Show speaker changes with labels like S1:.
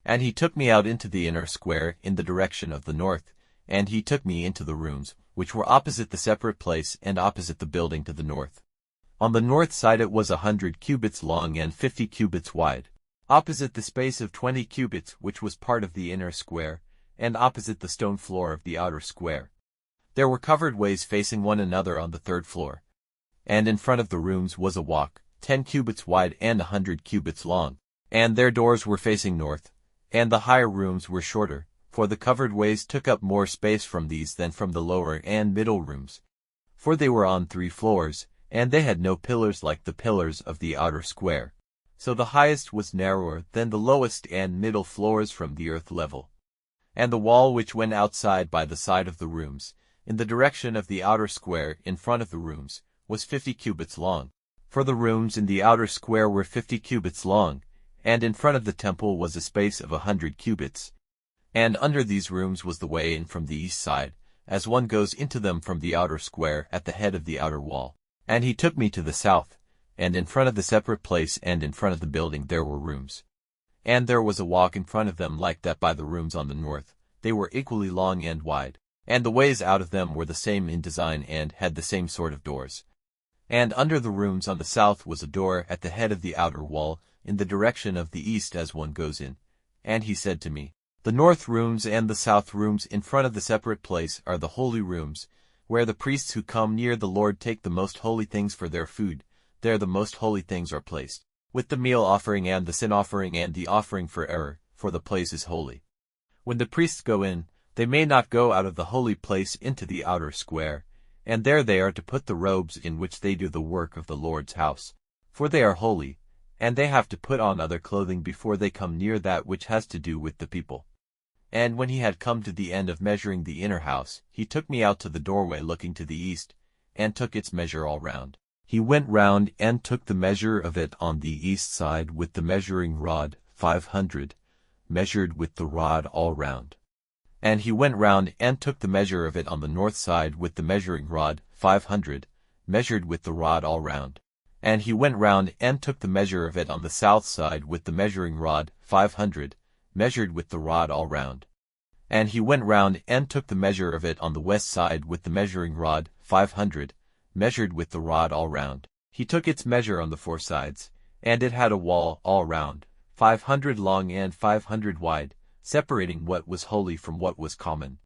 S1: And he took me out into the inner square in the direction of the north, and he took me into the rooms, which were opposite the separate place and opposite the building to the north. On the north side it was 100 cubits long and 50 cubits wide, opposite the space of 20 cubits which was part of the inner square, and opposite the stone floor of the outer square. There were covered ways facing one another on the third floor. And in front of the rooms was a walk, 10 cubits wide and 100 cubits long, and their doors were facing north, and the higher rooms were shorter, for the covered ways took up more space from these than from the lower and middle rooms. For they were on 3 floors, and they had no pillars like the pillars of the outer square. So the highest was narrower than the lowest and middle floors from the earth level. And the wall which went outside by the side of the rooms, in the direction of the outer square in front of the rooms, was 50 cubits long. For the rooms in the outer square were 50 cubits long, and in front of the temple was a space of 100 cubits. And under these rooms was the way in from the east side, as one goes into them from the outer square at the head of the outer wall. And he took me to the south, and in front of the separate place and in front of the building there were rooms. And there was a walk in front of them like that by the rooms on the north. They were equally long and wide, and the ways out of them were the same in design and had the same sort of doors. And under the rooms on the south was a door at the head of the outer wall, in the direction of the east as one goes in. And he said to me, The north rooms and the south rooms in front of the separate place are the holy rooms, where the priests who come near the Lord take the most holy things for their food. There the most holy things are placed, with the meal offering and the sin offering and the offering for error, for the place is holy. When the priests go in, they may not go out of the holy place into the outer square, and there they are to put the robes in which they do the work of the Lord's house, for they are holy, and they have to put on other clothing before they come near that which has to do with the people. And when he had come to the end of measuring the inner house, he took me out to the doorway looking to the east, and took its measure all round. He went round and took the measure of it on the east side with the measuring rod, 500, measured with the rod all round. And he went round and took the measure of it on the north side with the measuring rod, 500, measured with the rod all round. And he went round and took the measure of it on the south side with the measuring rod, 500, measured with the rod all round. And he went round and took the measure of it on the west side with the measuring rod, 500, measured with the rod all round. He took its measure on the 4 sides, and it had a wall all round, 500 long and 500 wide, separating what was holy from what was common.